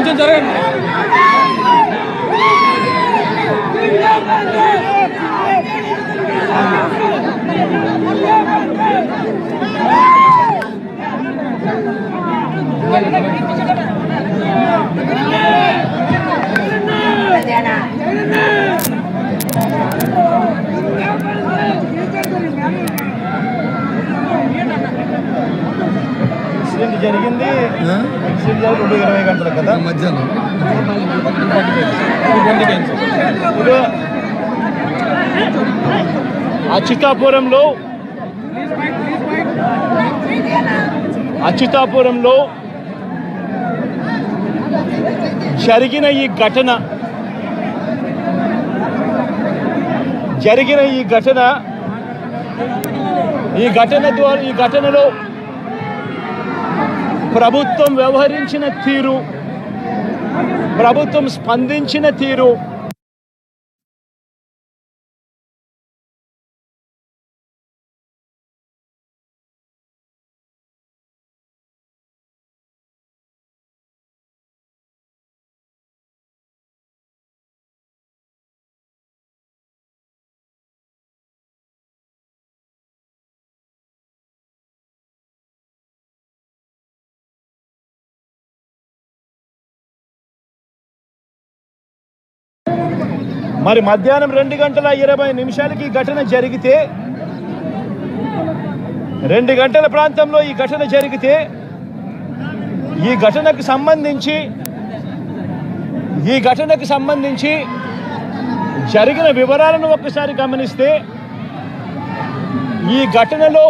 కొంచెం జరగండి. ఇన్సిడెంట్ జరిగింది 2:20 గంటల కదా మధ్యాహ్నం. ఇప్పుడు అచ్యుతాపురంలో జరిగిన ఈ ఘటనలో ప్రభుత్వం వ్యవహరించిన తీరు, ప్రభుత్వం స్పందించిన తీరు మరి మధ్యాహ్నం 2:20 ఈ ఘటన జరిగితే 2 గంటల ప్రాంతంలో ఈ ఘటన జరిగితే ఈ ఘటనకు సంబంధించి జరిగిన వివరాలను ఒక్కసారి గమనిస్తే ఈ ఘటనలో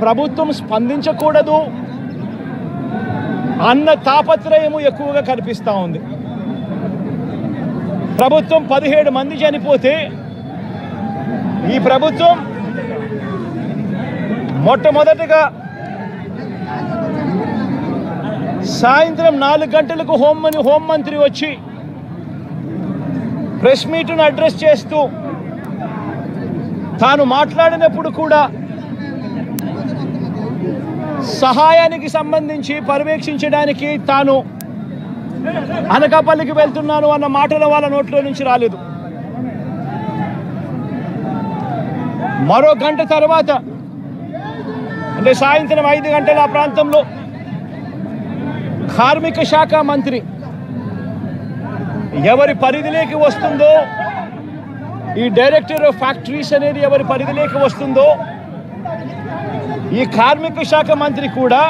ప్రభుత్వం స్పందించకూడదు అన్న తాపత్రయము ఎక్కువగా కనిపిస్తూ ఉంది. ప్రభుత్వం 17 మంది చనిపోతే ఈ ప్రభుత్వం మొట్టమొదటిగా సాయంత్రం 4 గంటలకు హోంమంత్రి వచ్చి ప్రెస్ మీట్ను అడ్రస్ చేస్తూ తాను మాట్లాడినప్పుడు కూడా సహాయానికి సంబంధించి పర్యవేక్షించడానికి తాను అనకాపల్లికి వెళ్తున్నాను అన్న మాటలు వాళ్ళ నోట్లో నుంచి రాలేదు. మరో గంట తర్వాత అంటే సాయంత్రం 5 గంటల ఆ ప్రాంతంలో కార్మిక శాఖ మంత్రి ఎవరి పరిధిలోకి వస్తుందో, ఈ డైరెక్టర్ ఆఫ్ ఫ్యాక్టరీస్ అనేది ఎవరి పరిధిలోకి వస్తుందో, ఈ కార్మిక శాఖ మంత్రి కూడా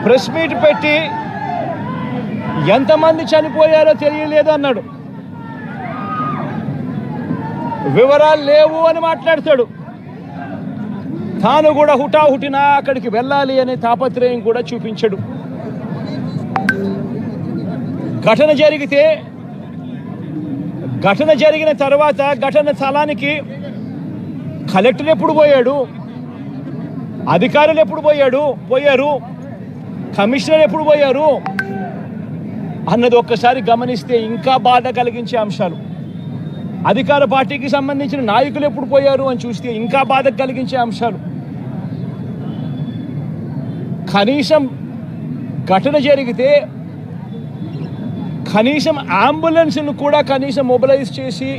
ప్రెస్ మీట్ పెట్టి ఎంతమంది చనిపోయారో తెలియలేదు అన్నాడు. వివరాలు లేవు అని మాట్లాడతాడు. తాను కూడా హుటాహుటిన అక్కడికి వెళ్ళాలి అనే తాపత్రయం కూడా చూపించడు. ఘటన జరిగిన తర్వాత ఘటన స్థలానికి కలెక్టర్ ఎప్పుడు పోయాడు, అధికారులు ఎప్పుడు పోయారు, కమిషనర్ ఎప్పుడు పోయారు అన్నది ఒక్కసారి గమనిస్తే ఇంకా బాధ కలిగించే అంశాలు. అధికార పార్టీకి సంబంధించిన నాయకులు ఎప్పుడు పోయారు అని చూస్తే ఇంకా బాధ కలిగించే అంశాలు. కనీసం ఘటన జరిగితే కనీసం అంబులెన్స్ను కూడా కనీసం మొబిలైజ్ చేసి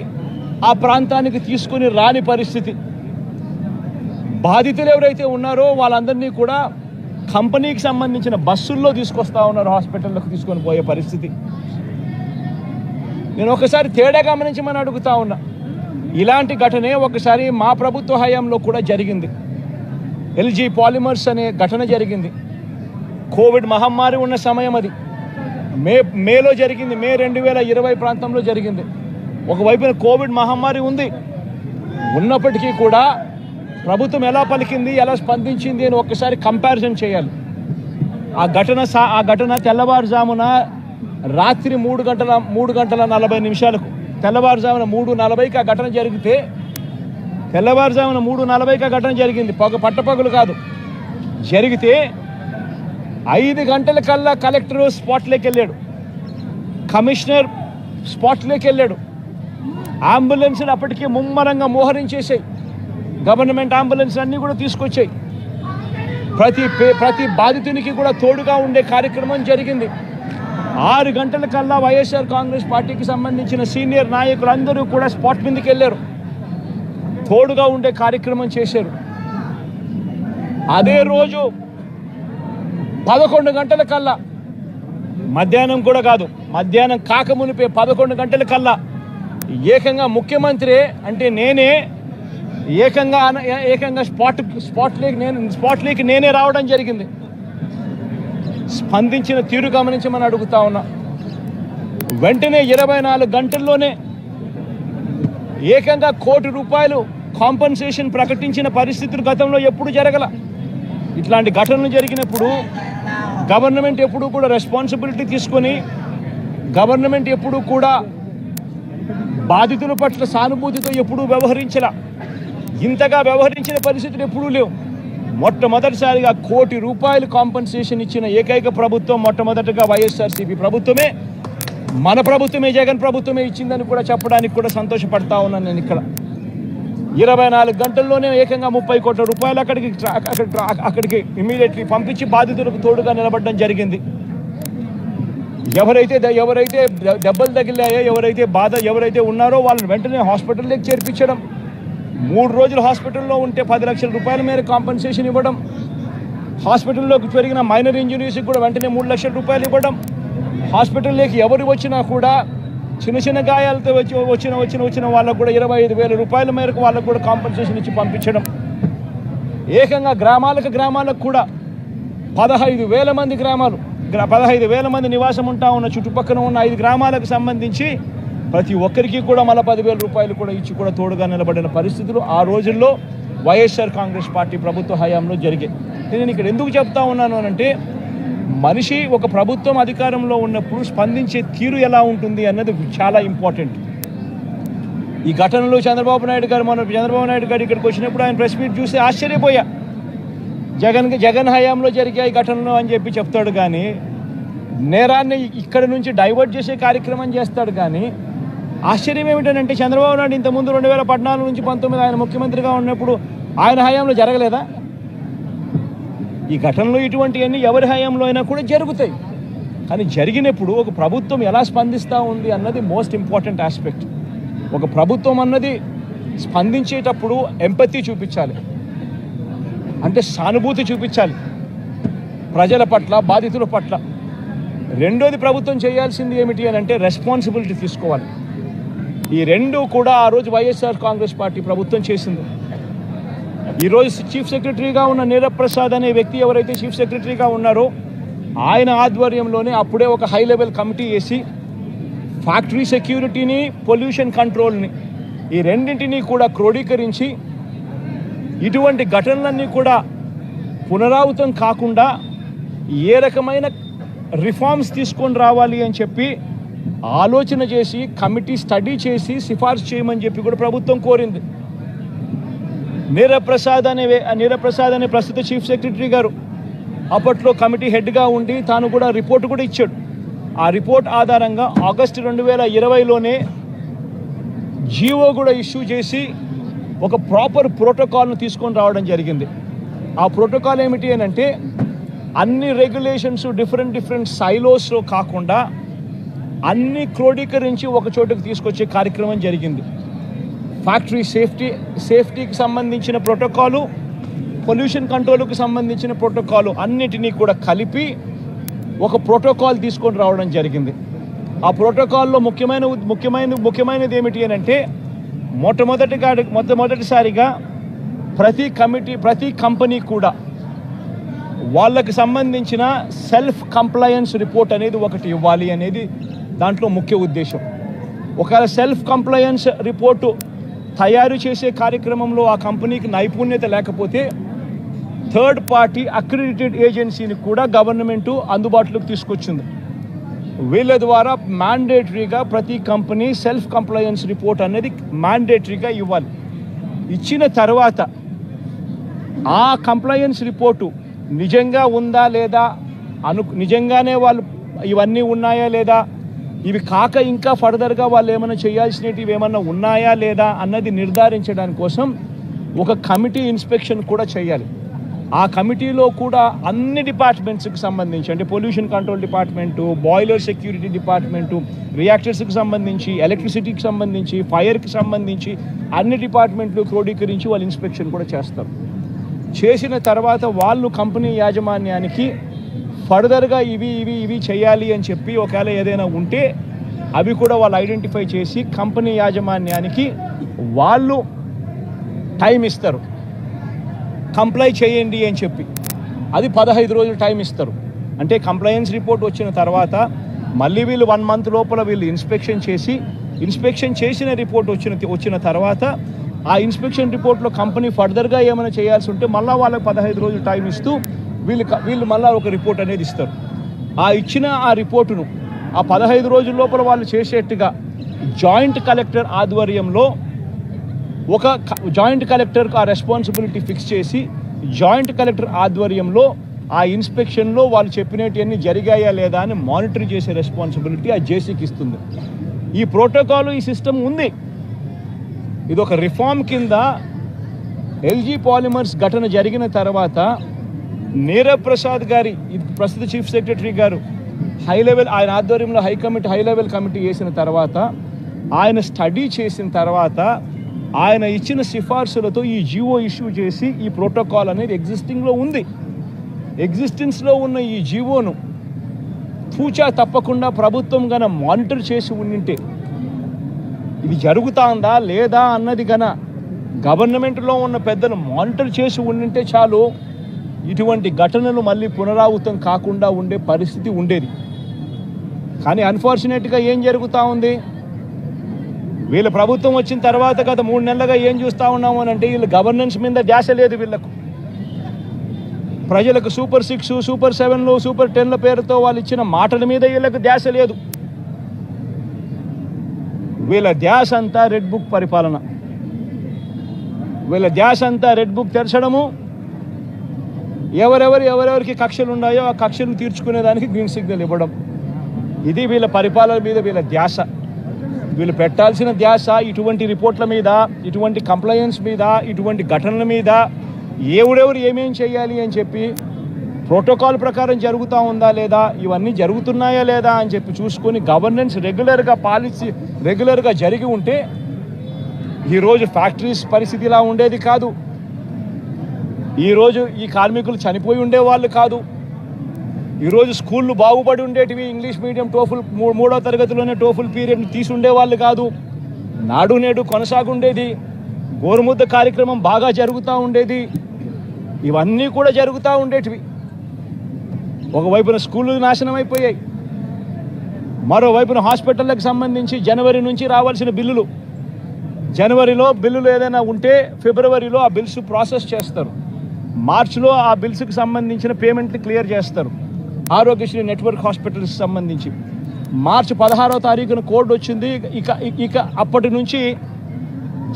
ఆ ప్రాంతానికి తీసుకుని రాని పరిస్థితి. బాధితులు ఎవరైతే ఉన్నారో వాళ్ళందరినీ కూడా కంపెనీకి సంబంధించిన బస్సుల్లో తీసుకొస్తా ఉన్నారు, హాస్పిటల్లోకి తీసుకొని పోయే పరిస్థితి. నేను ఒకసారి తేడా గమనించమని అడుగుతా ఉన్నా. ఇలాంటి ఘటనే ఒకసారి మా ప్రభుత్వ హయాంలో కూడా జరిగింది. ఎల్జీ పాలిమర్స్ అనే ఘటన జరిగింది. కోవిడ్ మహమ్మారి ఉన్న సమయం అది. మేలో జరిగింది. మే 2020 ప్రాంతంలో జరిగింది. ఒకవైపున కోవిడ్ మహమ్మారి ఉన్నప్పటికీ కూడా ప్రభుత్వం ఎలా పలికింది, ఎలా స్పందించింది అని ఒక్కసారి కంపారిజన్ చేయాలి. ఆ ఘటన తెల్లవారుజామున రాత్రి 3:40 తెల్లవారుజామున 3:40కి ఆ ఘటన జరిగితే, తెల్లవారుజామున 3:40కి ఆ ఘటన జరిగింది. పట్టపగలు కాదు. జరిగితే 5 గంటలకల్లా కలెక్టర్ స్పాట్లోకి వెళ్ళాడు, కమిషనర్ స్పాట్లోకి వెళ్ళాడు. అంబులెన్స్లు అప్పటికే ముమ్మరంగా మోహరించేసాయి. గవర్నమెంట్ అంబులెన్స్ అన్నీ కూడా తీసుకొచ్చాయి. ప్రతి బాధితునికి కూడా తోడుగా ఉండే కార్యక్రమం జరిగింది. 6 గంటల కల్లా వైఎస్ఆర్ కాంగ్రెస్ పార్టీకి సంబంధించిన సీనియర్ నాయకులందరూ కూడా స్పాట్ మీదకి వెళ్ళారు, తోడుగా ఉండే కార్యక్రమం చేశారు. అదే రోజు 11 గంటల కల్లా, మధ్యాహ్నం కూడా కాదు, మధ్యాహ్నం కాకమునిపే 11 గంటల కల్లా ఏకంగా ముఖ్యమంత్రి అంటే నేనే ఏకంగా స్పాట్లోకి నేనే రావడం జరిగింది. స్పందించిన తీరు గమనించమని అడుగుతా ఉన్నా. వెంటనే 24 గంటల్లోనే ఏకంగా ₹1 కోటి కాంపన్సేషన్ ప్రకటించిన పరిస్థితులు గతంలో ఎప్పుడు జరగల. ఇట్లాంటి ఘటనలు జరిగినప్పుడు గవర్నమెంట్ ఎప్పుడూ కూడా రెస్పాన్సిబిలిటీ తీసుకొని, గవర్నమెంట్ ఎప్పుడూ కూడా బాధితుల పట్ల సానుభూతితో ఎప్పుడూ వ్యవహరించలా. ఇంతగా వ్యవహరించిన పరిస్థితులు ఎప్పుడూ లేవు. మొట్టమొదటిసారిగా ₹1 కోటి కాంపన్సేషన్ ఇచ్చిన ఏకైక ప్రభుత్వం మొట్టమొదటిగా వైఎస్ఆర్సీపీ ప్రభుత్వమే, మన ప్రభుత్వమే, జగన్ ప్రభుత్వమే ఇచ్చిందని కూడా చెప్పడానికి కూడా సంతోషపడతా ఉన్నాను నేను. ఇక్కడ 24 గంటల్లోనే ఏకంగా ₹30 కోట్ల అక్కడికి ఇమీడియట్లీ పంపించి బాధితులకు తోడుగా నిలబడడం జరిగింది. ఎవరైతే దెబ్బలు తగిలాయో, ఎవరైతే ఉన్నారో వాళ్ళని వెంటనే హాస్పిటల్లోకి చేర్పించడం, 3 రోజులు హాస్పిటల్లో ఉంటే ₹10 లక్షల మేర కాంపన్సేషన్ ఇవ్వడం, హాస్పిటల్లోకి పెరిగిన మైనర్ ఇంజురీస్కి కూడా వెంటనే ₹3 లక్షలు ఇవ్వడం, హాస్పిటల్లోకి ఎవరు వచ్చినా కూడా చిన్న గాయాలతో వచ్చిన వాళ్ళకు కూడా ₹25,000 మేరకు వాళ్ళకు కూడా కాంపన్సేషన్ ఇచ్చి పంపించడం. ఏకంగా గ్రామాలకు కూడా 15,000 మంది 15,000 మంది నివాసం ఉంటా ఉన్న చుట్టుపక్కల ఉన్న 5 గ్రామాలకు సంబంధించి ప్రతి ఒక్కరికి కూడా మళ్ళీ ₹10,000 కూడా ఇచ్చి కూడా తోడుగా నిలబడిన పరిస్థితులు ఆ రోజుల్లో వైఎస్ఆర్ కాంగ్రెస్ పార్టీ ప్రభుత్వ హయాంలో జరిగాయి. నేను ఇక్కడ ఎందుకు చెప్తా ఉన్నాను అంటే, మనిషి ఒక ప్రభుత్వం అధికారంలో ఉన్నప్పుడు స్పందించే తీరు ఎలా ఉంటుంది అన్నది చాలా ఇంపార్టెంట్. ఈ ఘటనలో చంద్రబాబు నాయుడు గారు ఇక్కడికి వచ్చినప్పుడు ఆయన ప్రెస్ మీట్ చూసి ఆశ్చర్యపోయా. జగన్ హయాంలో జరిగాయి ఘటనలు అని చెప్పి చెప్తాడు, కానీ నేరాన్ని ఇక్కడ నుంచి డైవర్ట్ చేసే కార్యక్రమం చేస్తాడు. కానీ ఆశ్చర్యం ఏమిటంటే, చంద్రబాబు నాయుడు ఇంతకుముందు 2014 నుంచి 19 ఆయన ముఖ్యమంత్రిగా ఉన్నప్పుడు ఆయన హయాంలో జరగలేదా? ఈ ఘటనలు ఇటువంటివన్నీ ఎవరి హయాంలో అయినా కూడా జరుగుతాయి. కానీ జరిగినప్పుడు ఒక ప్రభుత్వం ఎలా స్పందిస్తూ ఉంది అన్నది మోస్ట్ ఇంపార్టెంట్ ఆస్పెక్ట్. ఒక ప్రభుత్వం అన్నది స్పందించేటప్పుడు ఎంపతి చూపించాలి, అంటే సానుభూతి చూపించాలి ప్రజల పట్ల, బాధితుల పట్ల. రెండోది ప్రభుత్వం చేయాల్సింది ఏమిటి అని అంటే రెస్పాన్సిబిలిటీ తీసుకోవాలి. ఈ రెండు కూడా ఆ రోజు వైఎస్ఆర్ కాంగ్రెస్ పార్టీ ప్రభుత్వం చేసింది. ఈరోజు చీఫ్ సెక్రటరీగా ఉన్న నీరబ్ ప్రసాద్ అనే వ్యక్తి ఎవరైతే చీఫ్ సెక్రటరీగా ఉన్నారో ఆయన ఆధ్వర్యంలోనే అప్పుడే ఒక హై లెవెల్ కమిటీ వేసి ఫ్యాక్టరీ సెక్యూరిటీని, పొల్యూషన్ కంట్రోల్ని, ఈ రెండింటినీ కూడా క్రోడీకరించి ఇటువంటి ఘటనలన్నీ కూడా పునరావృతం కాకుండా ఏ రకమైన రిఫార్మ్స్ తీసుకొని రావాలి అని చెప్పి ఆలోచన చేసి కమిటీ స్టడీ చేసి సిఫార్సు చేయమని చెప్పి కూడా ప్రభుత్వం కోరింది. నీరబ్ ప్రసాద్ అనే ప్రస్తుత చీఫ్ సెక్రటరీ గారు అప్పట్లో కమిటీ హెడ్గా ఉండి తాను కూడా రిపోర్ట్ కూడా ఇచ్చాడు. ఆ రిపోర్ట్ ఆధారంగా ఆగస్టు 2020లోనే జీవో కూడా ఇష్యూ చేసి ఒక ప్రాపర్ ప్రోటోకాల్ను తీసుకొని రావడం జరిగింది. ఆ ప్రోటోకాల్ ఏమిటి అని అంటే, అన్ని రెగ్యులేషన్స్ డిఫరెంట్ సైలోస్లో కాకుండా అన్ని క్రోడీకరించి ఒక చోటుకు తీసుకొచ్చే కార్యక్రమం జరిగింది. ఫ్యాక్టరీ సేఫ్టీకి సంబంధించిన ప్రోటోకాలు, పొల్యూషన్ కంట్రోల్కి సంబంధించిన ప్రోటోకాలు అన్నిటినీ కూడా కలిపి ఒక ప్రోటోకాల్ తీసుకొని రావడం జరిగింది. ఆ ప్రోటోకాల్లో ముఖ్యమైనది ఏమిటి అని అంటే, మొట్టమొదటిసారిగా ప్రతి కంపెనీ కూడా వాళ్ళకి సంబంధించిన సెల్ఫ్ కంప్లయన్స్ రిపోర్ట్ అనేది ఒకటి ఇవ్వాలి అనేది దాంట్లో ముఖ్య ఉద్దేశం. ఒకవేళ సెల్ఫ్ కంప్లయన్స్ రిపోర్టు తయారు చేసే కార్యక్రమంలో ఆ కంపెనీకి నైపుణ్యత లేకపోతే థర్డ్ పార్టీ అక్రిడిటెడ్ ఏజెన్సీని కూడా గవర్నమెంటు అందుబాటులోకి తీసుకొచ్చింది. వీళ్ళ ద్వారా మ్యాండేటరీగా ప్రతి కంపెనీ సెల్ఫ్ కంప్లయన్స్ రిపోర్ట్ అనేది మ్యాండేటరీగా ఇవ్వాలి. ఇచ్చిన తర్వాత ఆ కంప్లయన్స్ రిపోర్టు నిజంగా ఉందా లేదా, నిజంగానే వాళ్ళు ఇవన్నీ ఉన్నాయా లేదా, ఇవి కాక ఇంకా ఫర్దర్గా వాళ్ళు ఏమైనా చేయాల్సినవి ఏమన్నా ఉన్నాయా లేదా అన్నది నిర్ధారించడానికి కోసం ఒక కమిటీ ఇన్స్పెక్షన్ కూడా చేయాలి. ఆ కమిటీలో కూడా అన్ని డిపార్ట్మెంట్స్కి సంబంధించి, అంటే pollution control department, boiler security department, రియాక్టర్స్కి సంబంధించి, ఎలక్ట్రిసిటీకి సంబంధించి, ఫైర్కి సంబంధించి అన్ని డిపార్ట్మెంట్లు క్రోడీకరించి వాళ్ళు ఇన్స్పెక్షన్ కూడా చేస్తారు. చేసిన తర్వాత వాళ్ళు కంపెనీ యాజమాన్యానికి ఫర్దర్గా ఇవి చేయాలి అని చెప్పి ఒకవేళ ఏదైనా ఉంటే అవి కూడా వాళ్ళు ఐడెంటిఫై చేసి కంపెనీ యాజమాన్యానికి వాళ్ళు టైం ఇస్తారు, కంప్లై చేయండి అని చెప్పి. అది 15 రోజులు టైం ఇస్తారు. అంటే కంప్లయన్స్ రిపోర్ట్ వచ్చిన తర్వాత మళ్ళీ వీళ్ళు 1 మంత్ లోపల వీళ్ళు ఇన్స్పెక్షన్ చేసిన రిపోర్ట్ వచ్చిన తర్వాత ఆ ఇన్స్పెక్షన్ రిపోర్ట్లో కంపెనీ ఫర్దర్గా ఏమైనా చేయాల్సి ఉంటే మళ్ళీ వాళ్ళకి 15 రోజులు టైం ఇస్తూ వీళ్ళు మళ్ళీ ఒక రిపోర్ట్ అనేది ఇస్తారు. ఇచ్చిన ఆ రిపోర్టును ఆ 15 రోజుల లోపల వాళ్ళు చేసేట్టుగా జాయింట్ కలెక్టర్ ఆధ్వర్యంలో ఒక జాయింట్ కలెక్టర్కు ఆ రెస్పాన్సిబిలిటీ ఫిక్స్ చేసి జాయింట్ కలెక్టర్ ఆధ్వర్యంలో ఆ ఇన్స్పెక్షన్లో వాళ్ళు చెప్పినవన్నీ జరిగాయా లేదా అని మానిటర్ చేసే రెస్పాన్సిబిలిటీ ఆ జేసీకి ఇస్తుంది. ఈ ప్రోటోకాల్, ఈ సిస్టమ్ ఉంది. ఇది ఒక రిఫార్మ్ కింద ఎల్జీ పాలిమర్స్ ఘటన జరిగిన తర్వాత నీరవ్ ప్రసాద్ గారి ప్రస్తుత చీఫ్ సెక్రటరీ గారు ఆయన ఆధ్వర్యంలో హై లెవెల్ కమిటీ వేసిన తర్వాత ఆయన స్టడీ చేసిన తర్వాత ఆయన ఇచ్చిన సిఫార్సులతో ఈ జీవో ఇష్యూ చేసి ఈ ప్రోటోకాల్ అనేది ఎగ్జిస్టెన్స్లో ఉన్న ఈ జీవోను పూచా తప్పకుండా ప్రభుత్వం గన మానిటర్ చేసి ఉండింటే, ఇది జరుగుతుందా లేదా అన్నది గన గవర్నమెంట్లో ఉన్న పెద్దలు మానిటర్ చేసి ఉండింటే చాలు ఇటువంటి ఘటనలు మళ్ళీ పునరావృతం కాకుండా ఉండే పరిస్థితి ఉండేది. కానీ అన్ఫార్చునేట్గా ఏం జరుగుతూ ఉంది, వీళ్ళ ప్రభుత్వం వచ్చిన తర్వాత గత 3 నెలలుగా ఏం చూస్తూ ఉన్నాము అని అంటే వీళ్ళు గవర్నెన్స్ మీద ధ్యాస లేదు. వీళ్ళకు ప్రజలకు సూపర్ 6, సూపర్ 7, సూపర్ 10 పేరుతో వాళ్ళు ఇచ్చిన మాటల మీద వీళ్ళకు ధ్యాస లేదు. వీళ్ళ ధ్యాస అంతా రెడ్ బుక్ పరిపాలన, వీళ్ళ ధ్యాస అంతా రెడ్ బుక్ తెరచడము, ఎవరెవరికి కక్షలు ఉన్నాయో ఆ కక్షలు తీర్చుకునేదానికి గ్రీన్ సిగ్నల్ ఇవ్వడం. ఇది వీళ్ళ పరిపాలన మీద వీళ్ళ ధ్యాస. వీళ్ళు పెట్టాల్సిన ధ్యాస ఇటువంటి రిపోర్ట్ల మీద, ఇటువంటి కంప్లైంట్స్ మీద, ఇటువంటి ఘటనల మీద ఎవరెవరు ఏమేం చేయాలి అని చెప్పి ప్రోటోకాల్ ప్రకారం జరుగుతూ ఉందా లేదా, ఇవన్నీ జరుగుతున్నాయా లేదా అని చెప్పి చూసుకొని గవర్నెన్స్ రెగ్యులర్గా జరిగి ఉంటే ఈరోజు ఫ్యాక్టరీస్ పరిస్థితి ఇలా ఉండేది కాదు. ఈరోజు ఈ కార్మికులు చనిపోయి ఉండేవాళ్ళు కాదు. ఈరోజు స్కూళ్ళు బాగుపడి ఉండేటివి. ఇంగ్లీష్ మీడియం టోఫుల్ 3వ తరగతిలోనే టోఫుల్ పీరియడ్ని తీసుండేవాళ్ళు కాదు. నాడు నేడు కొనసాగుండేది. గోరుముద్ద కార్యక్రమం బాగా జరుగుతూ ఉండేది. ఇవన్నీ కూడా జరుగుతూ ఉండేటివి. ఒకవైపున స్కూళ్ళు నాశనం అయిపోయాయి, మరోవైపున హాస్పిటళ్ళకి సంబంధించి జనవరి నుంచి రావాల్సిన బిల్లులు, జనవరిలో బిల్లులు ఏదైనా ఉంటే ఫిబ్రవరిలో ఆ బిల్స్ ప్రాసెస్ చేస్తారు, మార్చిలో ఆ బిల్స్కి సంబంధించిన పేమెంట్లు క్లియర్ చేస్తారు. ఆరోగ్యశ్రీ నెట్వర్క్ హాస్పిటల్స్కి సంబంధించి మార్చి 16వ తారీఖున కోడ్ వచ్చింది. ఇక అప్పటి నుంచి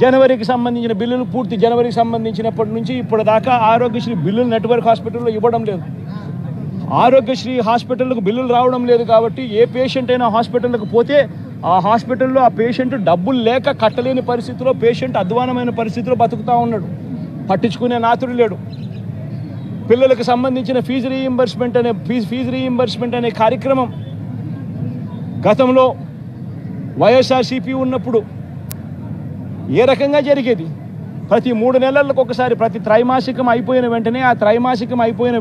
జనవరికి సంబంధించిన బిల్లులు పూర్తి జనవరికి సంబంధించినప్పటి నుంచి ఇప్పటిదాకా ఆరోగ్యశ్రీ బిల్లులు నెట్వర్క్ హాస్పిటల్లో ఇవ్వడం లేదు. ఆరోగ్యశ్రీ హాస్పిటల్కు బిల్లులు రావడం లేదు కాబట్టి ఏ పేషెంట్ అయినా హాస్పిటల్కి పోతే ఆ హాస్పిటల్లో ఆ పేషెంట్ డబ్బులు లేక కట్టలేని పరిస్థితిలో, పేషెంట్ అధ్వానమైన పరిస్థితిలో బతుకుతూ ఉన్నాడు. పట్టించుకునే నాతుడు లేడు. పిల్లలకు సంబంధించిన ఫీజు రీయింబర్స్మెంట్ అనే కార్యక్రమం గతంలో వైఎస్ఆర్సీపీ ఉన్నప్పుడు ఏ రకంగా జరిగేది? ప్రతి 3 నెలలకు ఒకసారి, ప్రతి త్రైమాసికం అయిపోయిన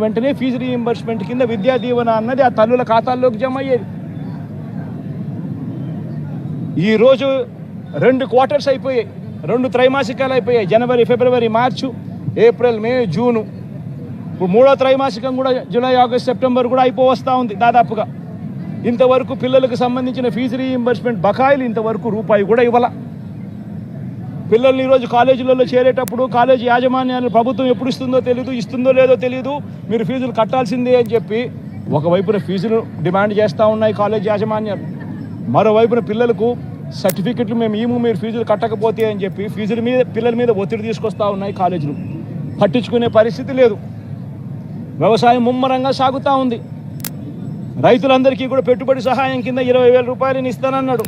వెంటనే ఫీజు రీయింబర్స్మెంట్ కింద విద్యా దీవెన అన్నది ఆ తల్లుల ఖాతాల్లోకి జమ అయ్యేది. ఈరోజు 2 క్వార్టర్స్ అయిపోయాయి, 2 త్రైమాసికాలు అయిపోయాయి. జనవరి, ఫిబ్రవరి, మార్చు, ఏప్రిల్, మే, జూను. ఇప్పుడు 3వ త్రైమాసికం కూడా జూలై, ఆగస్ట్, సెప్టెంబర్ కూడా అయిపోవస్తూ ఉంది దాదాపుగా. ఇంతవరకు పిల్లలకు సంబంధించిన ఫీజు రీయింబర్స్మెంట్ బకాయిలు ఇంతవరకు రూపాయి కూడా ఇవ్వాల. పిల్లల్ని ఈరోజు కాలేజీలలో చేరేటప్పుడు కాలేజీ యాజమాన్యాలు ప్రభుత్వం ఎప్పుడు ఇస్తుందో లేదో తెలియదు, మీరు ఫీజులు కట్టాల్సిందే అని చెప్పి ఒకవైపున ఫీజులు డిమాండ్ చేస్తూ ఉన్నాయి కాలేజీ యాజమాన్యాలు, మరోవైపున పిల్లలకు సర్టిఫికెట్లు మేము మీరు ఫీజులు కట్టకపోతే అని చెప్పి పిల్లల మీద ఒత్తిడి తీసుకొస్తూ ఉన్నాయి కాలేజీలు. పట్టించుకునే పరిస్థితి లేదు. వ్యవసాయం ముమ్మరంగా సాగుతూ ఉంది. రైతులందరికీ కూడా పెట్టుబడి సహాయం కింద 20,000 రూపాయలని ఇస్తానన్నాడు.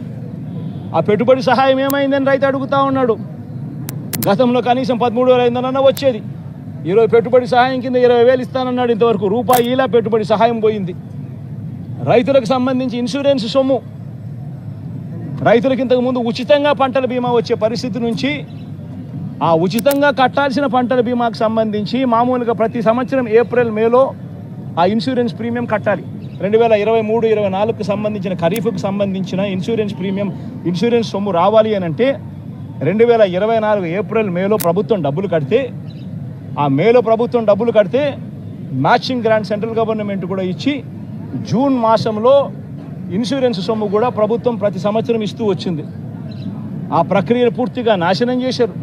ఆ పెట్టుబడి సహాయం ఏమైందని రైతు అడుగుతూ ఉన్నాడు. గతంలో కనీసం 13,500 వచ్చేది, ఈరోజు పెట్టుబడి సహాయం కింద 20,000 ఇస్తానన్నాడు, ఇంతవరకు రూపాయి ఇలా పెట్టుబడి సహాయం పోయింది. రైతులకు సంబంధించి ఇన్సూరెన్స్ సొమ్ము, రైతులకు ఇంతకుముందు ఉచితంగా పంటల బీమా వచ్చే పరిస్థితి నుంచి ఆ ఉచితంగా కట్టాల్సిన పంటల బీమాకు సంబంధించి మామూలుగా ప్రతి సంవత్సరం ఏప్రిల్ మేలో ఆ ఇన్సూరెన్స్ ప్రీమియం కట్టాలి. 2023-24కు సంబంధించిన ఖరీఫ్కు సంబంధించిన ఇన్సూరెన్స్ సొమ్ము రావాలి అని అంటే 2024 ఏప్రిల్ మేలో ప్రభుత్వం డబ్బులు కడితే, ఆ మేలో ప్రభుత్వం డబ్బులు కడితే మ్యాచింగ్ గ్రాంట్ సెంట్రల్ గవర్నమెంట్ కూడా ఇచ్చి జూన్ మాసంలో ఇన్సూరెన్స్ సొమ్ము కూడా ప్రభుత్వం ప్రతి సంవత్సరం ఇస్తూ వచ్చింది. ఆ ప్రక్రియను పూర్తిగా నాశనం చేశారు.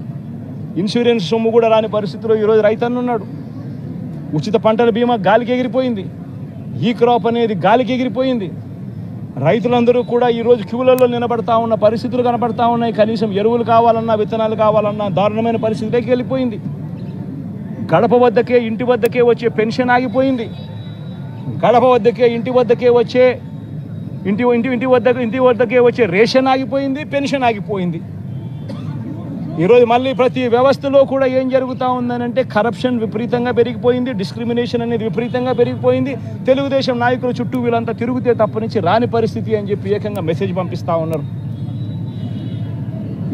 ఇన్సూరెన్స్ సొమ్ము కూడా రాని పరిస్థితిలో ఈరోజు రైతన్న ఉన్నాడు. ఉచిత పంటల బీమా గాలికి ఎగిరిపోయింది, ఈ క్రాప్ అనేది గాలికి ఎగిరిపోయింది. రైతులందరూ కూడా ఈరోజు క్యూలలో నిలబడతా ఉన్న పరిస్థితులు కనబడతా ఉన్నాయి. కనీసం ఎరువులు కావాలన్నా, విత్తనాలు కావాలన్నా దారుణమైన పరిస్థితిలోకి వెళ్ళిపోయింది. గడప వద్దకే, ఇంటి వద్దకే వచ్చే పెన్షన్ ఆగిపోయింది. గడప వద్దకే, ఇంటి వద్దకే వచ్చే ఇంటి వద్దకే వచ్చే రేషన్ ఆగిపోయింది, పెన్షన్ ఆగిపోయింది. ఈరోజు మళ్ళీ ప్రతి వ్యవస్థలో కూడా ఏం జరుగుతూ ఉందనంటే కరప్షన్ విపరీతంగా పెరిగిపోయింది, డిస్క్రిమినేషన్ అనేది విపరీతంగా పెరిగిపోయింది. తెలుగుదేశం నాయకుల చుట్టూ వీళ్ళంతా తిరుగుతే తప్పనించి రాని పరిస్థితి అని చెప్పి ఏకంగా మెసేజ్ పంపిస్తూ ఉన్నారు.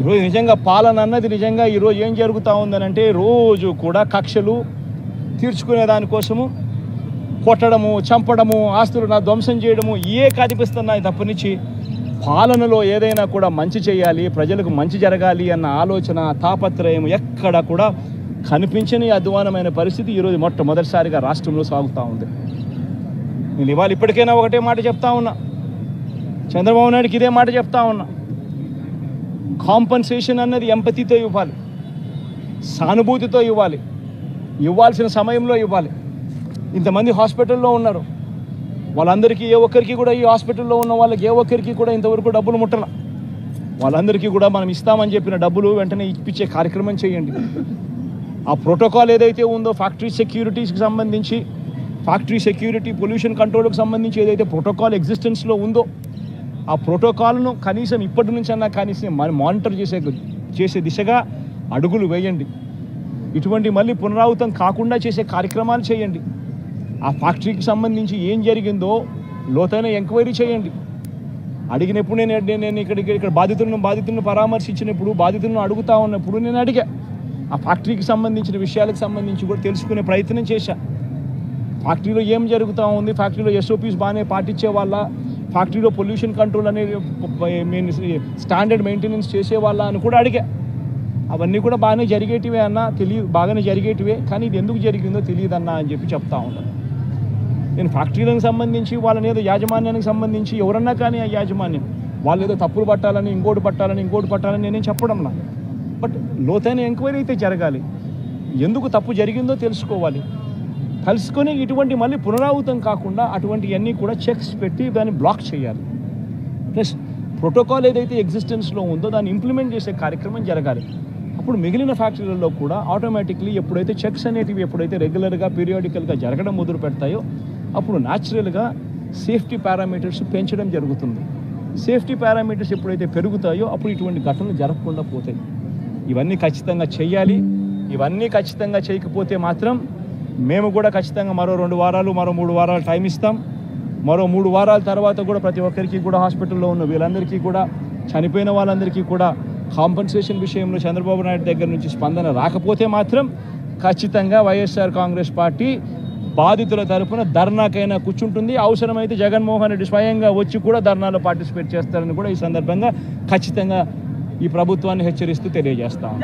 ఈరోజు నిజంగా పాలన అన్నది నిజంగా ఈరోజు ఏం జరుగుతూ ఉందనంటే రోజు కూడా కక్షలు తీర్చుకునే దానికోసము కొట్టడము, చంపడము, ఆస్తులను ధ్వంసం చేయడము కనిపిస్తున్నాయి తప్పనించి పాలనలో ఏదైనా కూడా మంచి చేయాలి, ప్రజలకు మంచి జరగాలి అన్న ఆలోచన, తాపత్రయం ఎక్కడ కూడా కనిపించని అధ్వానమైన పరిస్థితి ఈరోజు మొట్టమొదటిసారిగా రాష్ట్రంలో సాగుతూ ఉంది. నేను ఇవాళ ఇప్పటికైనా ఒకటే మాట చెప్తా ఉన్నా, చంద్రబాబు నాయుడుకి ఇదే మాట చెప్తా ఉన్నా. కాంపన్సేషన్ అన్నది ఎంపతితో ఇవ్వాలి, సానుభూతితో ఇవ్వాలి, ఇవ్వాల్సిన సమయంలో ఇవ్వాలి. ఇంతమంది హాస్పిటల్లో ఉన్నారు, వాళ్ళందరికీ ఏ ఒక్కరికి కూడా, ఈ హాస్పిటల్లో ఉన్న వాళ్ళకి ఏ ఒక్కరికి కూడా ఇంతవరకు డబ్బులు ముట్టల. వాళ్ళందరికీ కూడా మనం ఇస్తామని చెప్పిన డబ్బులు వెంటనే ఇప్పించే కార్యక్రమం చేయండి. ఆ ప్రోటోకాల్ ఏదైతే ఉందో ఫ్యాక్టరీ సెక్యూరిటీస్కి సంబంధించి, ఫ్యాక్టరీ సెక్యూరిటీ, పొల్యూషన్ కంట్రోల్కి సంబంధించి ఏదైతే ప్రోటోకాల్ ఎగ్జిస్టెన్స్లో ఉందో ఆ ప్రోటోకాల్ను కనీసం ఇప్పటి నుంచి అన్నా కనీసం మానిటర్ చేసే దిశగా అడుగులు వేయండి. ఇటువంటి మళ్ళీ పునరావృతం కాకుండా చేసే కార్యక్రమాలు చేయండి. ఆ ఫ్యాక్టరీకి సంబంధించి ఏం జరిగిందో లోతైన ఎంక్వైరీ చేయండి. అడిగినప్పుడు నేను ఇక్కడ బాధితులను పరామర్శించినప్పుడు, బాధితులను అడుగుతా ఉన్నప్పుడు నేను అడిగా, ఆ ఫ్యాక్టరీకి సంబంధించిన విషయాలకు సంబంధించి కూడా తెలుసుకునే ప్రయత్నం చేశా. ఫ్యాక్టరీలో ఏం జరుగుతూ ఉంది, ఫ్యాక్టరీలో SOPs బాగానే పాటించే వాళ్ళ, ఫ్యాక్టరీలో పొల్యూషన్ కంట్రోల్ అనేది స్టాండర్డ్ మెయింటెనెన్స్ చేసేవాళ్ళ అని కూడా అడిగా. అవన్నీ కూడా బాగానే జరిగేటివే అన్న, బాగానే జరిగేటివే, కానీ ఇది ఎందుకు జరిగిందో తెలియదన్నా అని చెప్పి చెప్తా ఉన్నాను. నేను ఫ్యాక్టరీలకు సంబంధించి వాళ్ళని ఏదో యాజమాన్యానికి సంబంధించి ఎవరన్నా కానీ ఆ యాజమాన్యం వాళ్ళు ఏదో తప్పులు పట్టాలని, ఇంకోటి పట్టాలని నేనేం చెప్పడం నా. బట్ లోతైన ఎంక్వైరీ అయితే జరగాలి, ఎందుకు తప్పు జరిగిందో తెలుసుకోవాలి. తెలుసుకొని ఇటువంటి మళ్ళీ పునరావృతం కాకుండా అటువంటివన్నీ కూడా చెక్స్ పెట్టి దాన్ని బ్లాక్ చేయాలి. ప్లస్ ప్రోటోకాల్ ఏదైతే ఎగ్జిస్టెన్స్లో ఉందో దాన్ని ఇంప్లిమెంట్ చేసే కార్యక్రమం జరగాలి. అప్పుడు మిగిలిన ఫ్యాక్టరీలలో కూడా ఆటోమేటిక్లీ ఎప్పుడైతే చెక్స్ అనేటివి ఎప్పుడైతే రెగ్యులర్గా, పీరియాడికల్గా జరగడం మొదలు పెడతాయో అప్పుడు న్యాచురల్గా సేఫ్టీ పారామీటర్స్ పెంచడం జరుగుతుంది. సేఫ్టీ పారామీటర్స్ ఎప్పుడైతే పెరుగుతాయో అప్పుడు ఇటువంటి ఘటనలు జరగకుండా పోతాయి. ఇవన్నీ ఖచ్చితంగా చేయాలి. ఇవన్నీ ఖచ్చితంగా చేయకపోతే మాత్రం మేము కూడా ఖచ్చితంగా మరో 2 వారాలు, మరో 3 వారాలు టైం ఇస్తాం. మరో 3 వారాల తర్వాత కూడా ప్రతి ఒక్కరికి కూడా హాస్పిటల్లో ఉన్న వీళ్ళందరికీ కూడా, చనిపోయిన వాళ్ళందరికీ కూడా కాంపన్సేషన్ విషయంలో చంద్రబాబు నాయుడు దగ్గర నుంచి స్పందన రాకపోతే మాత్రం ఖచ్చితంగా వైఎస్ఆర్ కాంగ్రెస్ పార్టీ బాధితుల తరఫున ధర్నాకైనా కూర్చుంటుంది. అవసరమైతే జగన్మోహన్ రెడ్డి స్వయంగా వచ్చి కూడా ధర్నాలో పార్టిసిపేట్ చేస్తారని కూడా ఈ సందర్భంగా ఖచ్చితంగా ఈ ప్రభుత్వాన్ని హెచ్చరిస్తూ తెలియజేస్తాం.